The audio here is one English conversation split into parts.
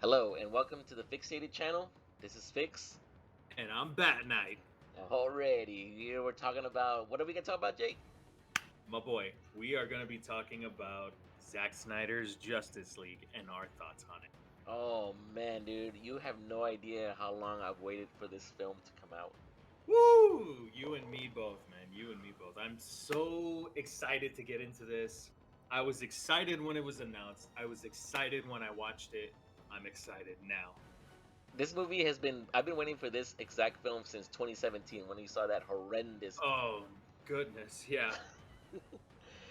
Hello and welcome to the Fix8'd channel. This is Fix. And I'm BatKnight. Alrighty, here we're talking about what are we gonna talk about, Jake? My boy, we are going to be talking about Zack Snyder's Justice League and our thoughts on it. Oh man, dude, you have no idea how long I've waited for this film to come out. Woo! You and me both, man. You and me both. I'm so excited to get into this. I was excited when it was announced. I was excited when I watched it. I'm excited now. This movie has been I've been waiting for this exact film since 2017 when you saw that horrendous. Oh, goodness. Yeah.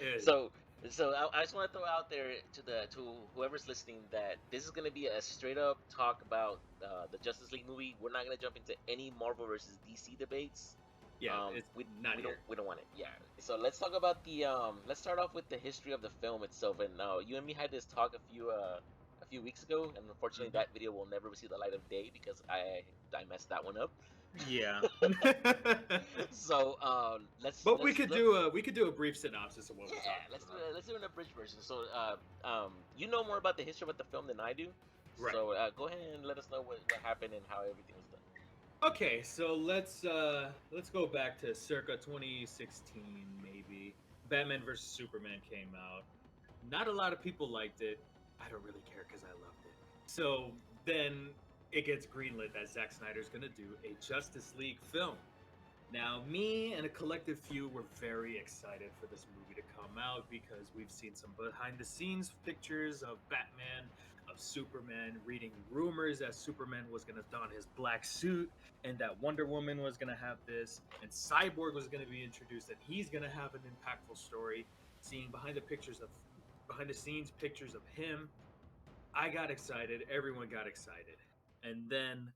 It, So I just want to throw out there to whoever's listening that this is gonna be a straight up talk about the Justice League movie. We're not gonna jump into any Marvel versus DC debates. yeah, it's We not here. we don't want it. Yeah. So let's talk about the let's start off with the history of the film itself. And you and me had this talk a few weeks ago, and unfortunately Mhm. that video will never see the light of day because I messed that one up. Yeah. So But we could do a brief synopsis of what we're yeah, talking about. let's do an abridged version. So you know more about the history about the film than I do. Right. So go ahead and let us know what happened and how everything was done. Okay, so let's go back to circa 2016 maybe. Batman vs Superman came out. Not a lot of people liked it. I don't really care because I loved it. So then it gets greenlit that Zack Snyder's gonna do a Justice League film. Now, me and a collective few were very excited for this movie to come out because we've seen some behind the scenes pictures of Batman, of Superman, reading rumors that Superman was going to don his black suit and that Wonder Woman was going to have this and Cyborg was going to be introduced and he's going to have an impactful story. Seeing behind the scenes pictures of him, I got excited, everyone got excited. And then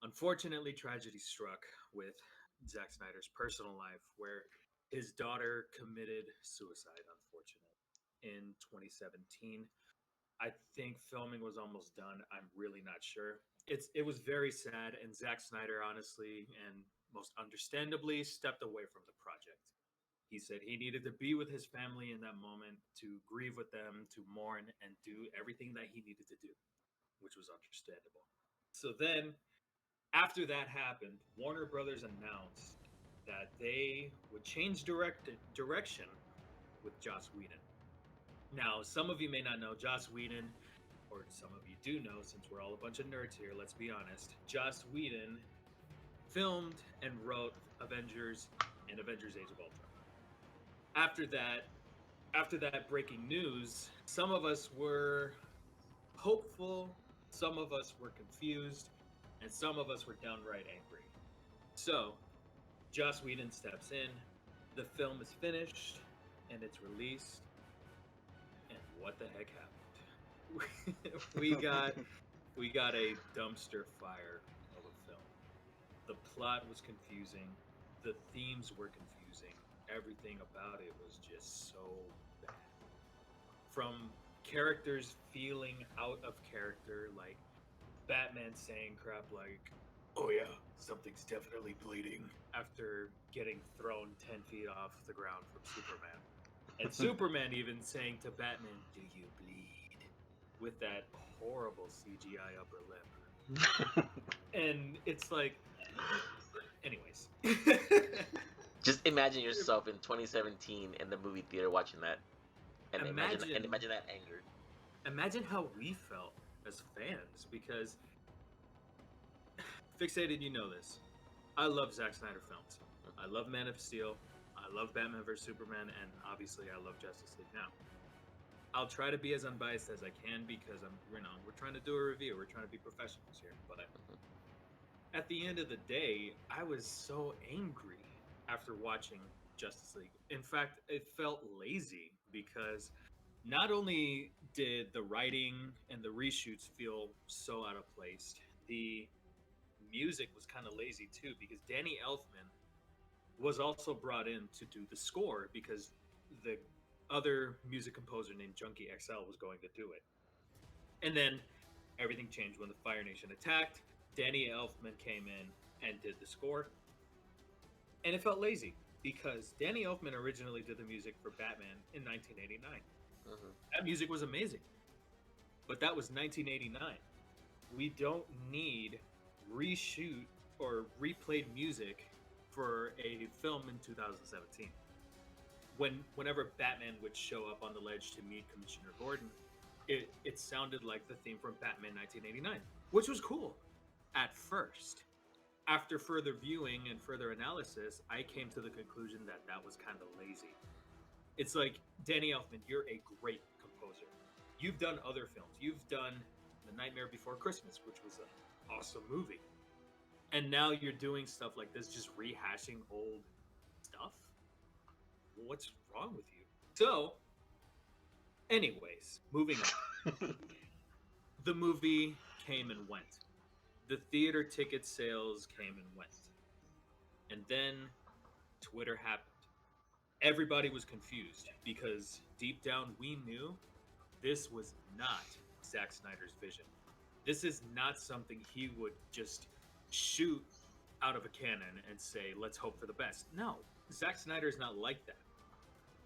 unfortunately, tragedy struck with Zack Snyder's personal life, where his daughter committed suicide, unfortunately, in 2017. I think filming was almost done. I'm really not sure. It was very sad, and Zack Snyder, honestly, and most understandably, stepped away from the project. He said he needed to be with his family in that moment to grieve with them, to mourn, and do everything that he needed to do, which was understandable. So then after that happened, Warner Brothers announced that they would change direction with Joss Whedon. Now, some of you may not know Joss Whedon, or some of you do know, since we're all a bunch of nerds here. Let's be honest. Joss Whedon filmed and wrote Avengers and Avengers: Age of Ultron. After that, after that breaking news, some of us were hopeful, some of us were confused, and some of us were downright angry. So, Joss Whedon steps in, the film is finished, and it's released. And what the heck happened? we got we got a dumpster fire of a film. The plot was confusing, the themes were confusing, everything about it was just so bad. From characters feeling out of character, like Batman saying crap like, "Oh yeah, something's definitely bleeding," after getting thrown 10 feet off the ground from Superman. And Superman even saying to Batman, "Do you bleed?" with that horrible CGI upper lip. And it's like, anyways. Just imagine yourself in 2017 in the movie theater watching that, and imagine imagine that anger. imagine how we felt as fans because Fixated, you know this. I love Zack Snyder films. I love Man of Steel. I love Batman vs Superman, and obviously, I love Justice League now. I'll try to be as unbiased as I can because we're trying to do a review. We're trying to be professionals here. But at the end of the day, I was so angry after watching Justice League. In fact, it felt lazy because not only did the writing and the reshoots feel so out of place, the music was kind of lazy too because Danny Elfman was also brought in to do the score because the other music composer named Junkie XL was going to do it. And then everything changed when the Fire Nation attacked. Danny Elfman came in and did the score. And it felt lazy because Danny Elfman originally did the music for Batman in 1989. Hmm. That music was amazing. But that was 1989. we don't need reshoot or replayed music for a film in 2017. Whenever Batman would show up on the ledge to meet Commissioner Gordon, it sounded like the theme from Batman 1989, which was cool at first. After further viewing and further analysis, I came to the conclusion that that was kind of lazy. It's like, Danny Elfman, you're a great composer. You've done other films. You've done The Nightmare Before Christmas, which was an awesome movie. And now you're doing stuff like this, just rehashing old stuff? What's wrong with you? So, anyways, moving on. The movie came and went. The theater ticket sales came and went. And then Twitter happened. Everybody was confused because deep down we knew this was not Zack Snyder's vision. This is not something he would just shoot out of a cannon and say, let's hope for the best. No, Zack Snyder is not like that.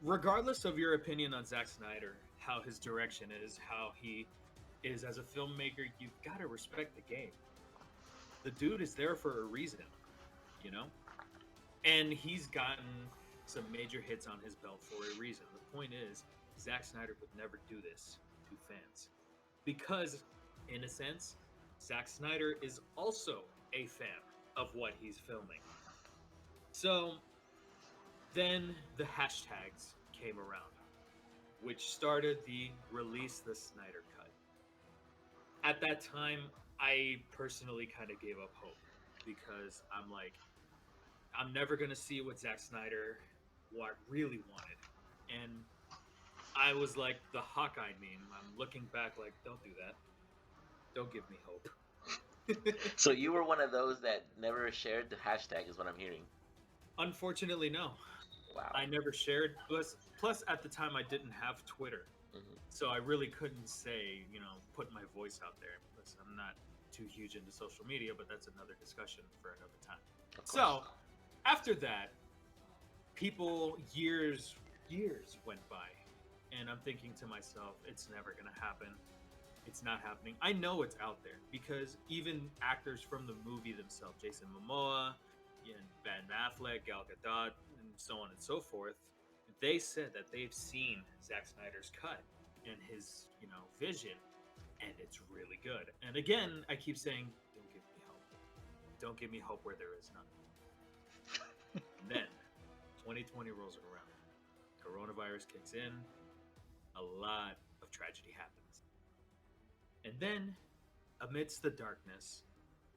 Regardless of your opinion on Zack Snyder, how his direction is, how he is as a filmmaker, you've got to respect the game. The dude is there for a reason, you know? And he's gotten some major hits on his belt for a reason. The point is, Zack Snyder would never do this to fans. Because, in a sense, Zack Snyder is also a fan of what he's filming. So, then the hashtags came around, which started the Release the Snyder Cut. At that time, I personally kind of gave up hope because I'm like, I'm never going to see what Zack Snyder really wanted. And I was like the Hawkeye meme. I'm looking back like, don't do that. Don't give me hope. So you were one of those that never shared the hashtag, is what I'm hearing. Unfortunately, no. Wow. I never shared. Plus, at the time, I didn't have Twitter. Mm-hmm. So I really couldn't say, put my voice out there. Because I'm not too huge into social media, but that's another discussion for another time. So, after that, years went by. And I'm thinking to myself, it's never going to happen. It's not happening. I know it's out there because even actors from the movie themselves, Jason Momoa, Ben Affleck, Gal Gadot, and so on and so forth, they said that they've seen Zack Snyder's cut and his, vision, and it's really good. And again, I keep saying, don't give me hope. Don't give me hope where there is none. And then 2020 rolls around. Coronavirus kicks in. A lot of tragedy happens. And then, amidst the darkness,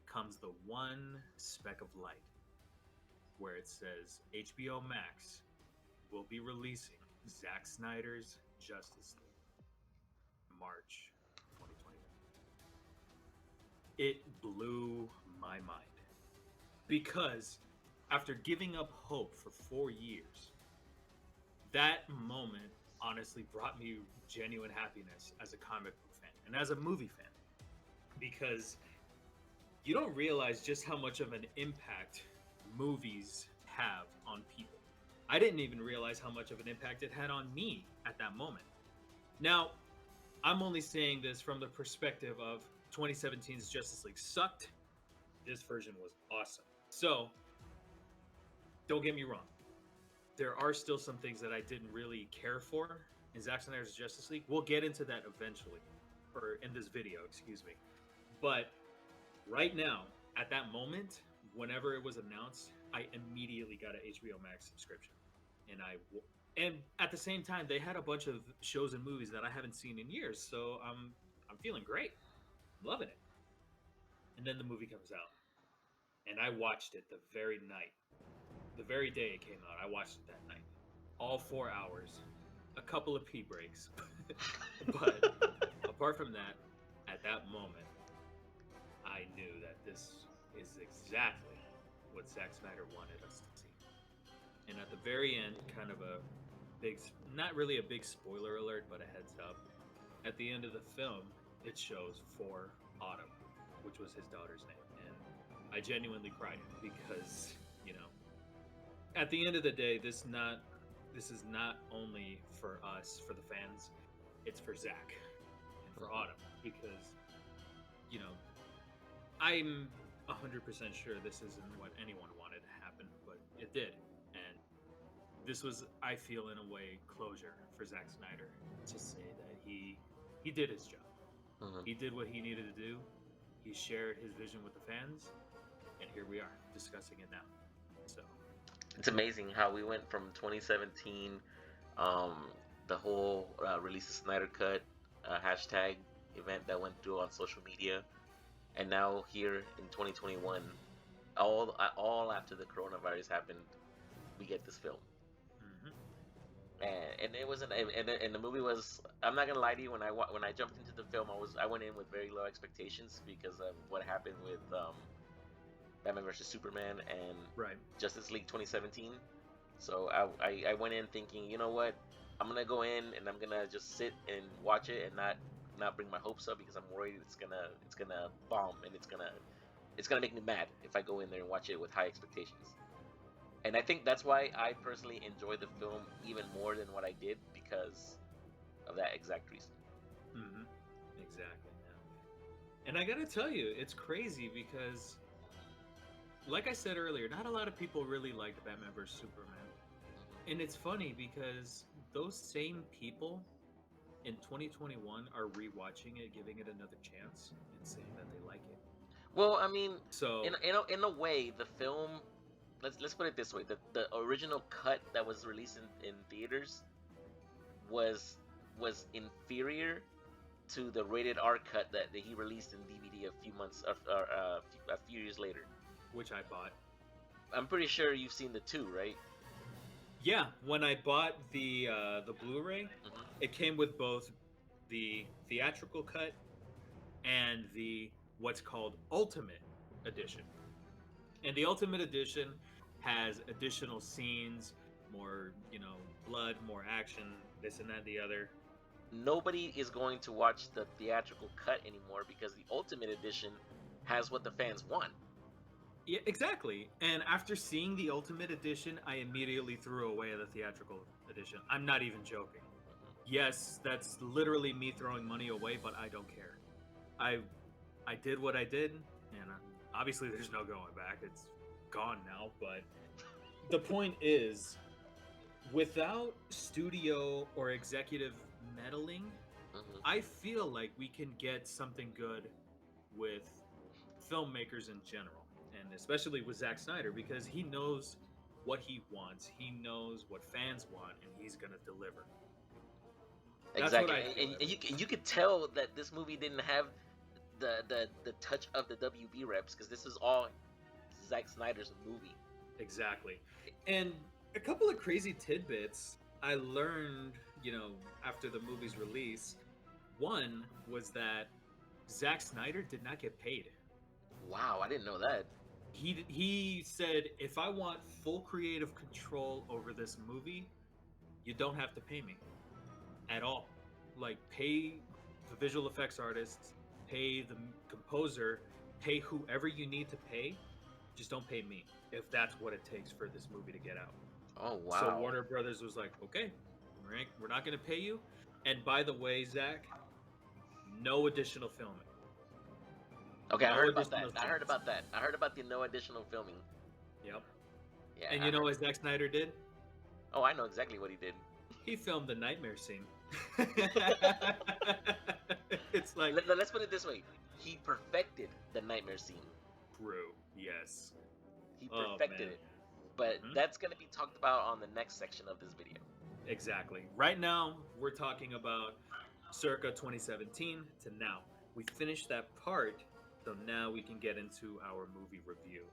comes the one speck of light, where it says HBO Max will be releasing Zack Snyder's Justice League, March 2021. It blew my mind. Because after giving up hope for 4 years, that moment honestly brought me genuine happiness as a comic book fan and as a movie fan. Because you don't realize just how much of an impact movies have on people. I didn't even realize how much of an impact it had on me at that moment. Now, I'm only saying this from the perspective of 2017's Justice League sucked. This version was awesome. So, don't get me wrong. There are still some things that I didn't really care for in Zack Snyder's Justice League. We'll get into that eventually, or in this video, excuse me. But right now, at that moment, whenever it was announced, I immediately got an HBO Max subscription. And at the same time, they had a bunch of shows and movies that I haven't seen in years, so I'm feeling great. I'm loving it. And then the movie comes out. And I watched it the very night. The very day it came out, I watched it that night. All 4 hours. A couple of pee breaks. But apart from that, at that moment, I knew that this is exactly what Zack Snyder wanted us to see. And at the very end, kind of a big, not really a big spoiler alert, but a heads up. At the end of the film, it shows For Autumn, which was his daughter's name. And I genuinely cried because, at the end of the day, this is not only for us, for the fans, it's for Zack and for Autumn, because I'm 100% sure this isn't what anyone wanted to happen, but it did. And this was, I feel, in a way, closure for Zack Snyder to say that he did his job. Mhm. He did what he needed to do. He shared his vision with the fans, and here we are discussing it now. So It's amazing how we went from 2017, um, the whole release of Snyder Cut hashtag event that went through on social media, and now here in 2021, all after the coronavirus happened, we get this film. mhm. And it wasn't, and the movie was. I'm not gonna lie to you. When I jumped into the film, I went in with very low expectations because of what happened with Batman versus Superman and Right. Justice League 2017. So I went in thinking, you know what, I'm gonna go in and I'm gonna just sit and watch it and not bring my hopes up because I'm worried it's gonna bomb and it's gonna make me mad if I go in there and watch it with high expectations. And I think that's why I personally enjoy the film even more than what I did because of that exact reason. Hmm. Exactly. Yeah. And I gotta tell you, it's crazy because, like I said earlier, not a lot of people really liked Batman vs Superman, and it's funny because those same people in 2021 are rewatching it, giving it another chance, and saying that they like it. Well, I mean, So in a way, the film. Let's put it this way: the original cut that was released in theaters was inferior to the rated R cut that he released in DVD a few months or a few years later. which I bought. I'm pretty sure you've seen the two, right? Yeah, when I bought the Blu-ray, Hmm. it came with both the theatrical cut and the what's called Ultimate Edition. And the Ultimate Edition has additional scenes, more, blood, more action, this and that, the other. Nobody is going to watch the theatrical cut anymore because the Ultimate Edition has what the fans want. Yeah, exactly. And after seeing the Ultimate Edition, I immediately threw away the theatrical edition. I'm not even joking. Yes, that's literally me throwing money away, but I don't care. I I did what I did, and obviously there's no going back. It's gone now, but the point is, without studio or executive meddling, Hmm. I feel like we can get something good with filmmakers in general, and especially with Zack Snyder, because he knows what he wants, he knows what fans want, and he's gonna deliver. That's what Exactly, I feel. and you could tell that this movie didn't have the touch of the WB reps because this is all Zack Snyder's movie. Exactly. And a couple of crazy tidbits I learned, after the movie's release. One was that Zack Snyder did not get paid. Wow, I didn't know that. He said, if I want full creative control over this movie, you don't have to pay me at all. Like, pay the visual effects artists, pay the composer, pay whoever you need to pay. Just don't pay me if that's what it takes for this movie to get out. Oh So wow. Warner Brothers was like, okay, we're not going to pay you. And by the way, Zach, no additional filming. Okay, I No heard about that. additional I heard scenes. about that. I heard about the no additional filming. Yep. Yeah. And you know what Zack Snyder did? Oh, I know exactly what he did. He filmed the nightmare scene. It's like, Let's put it this way: he perfected the nightmare scene. true. Yes. He Oh, perfected man. it. But Mhm. that's gonna be talked about on the next section of this video. Exactly. Right now, we're talking about circa 2017 to now. We finished that part, so now we can get into our movie review.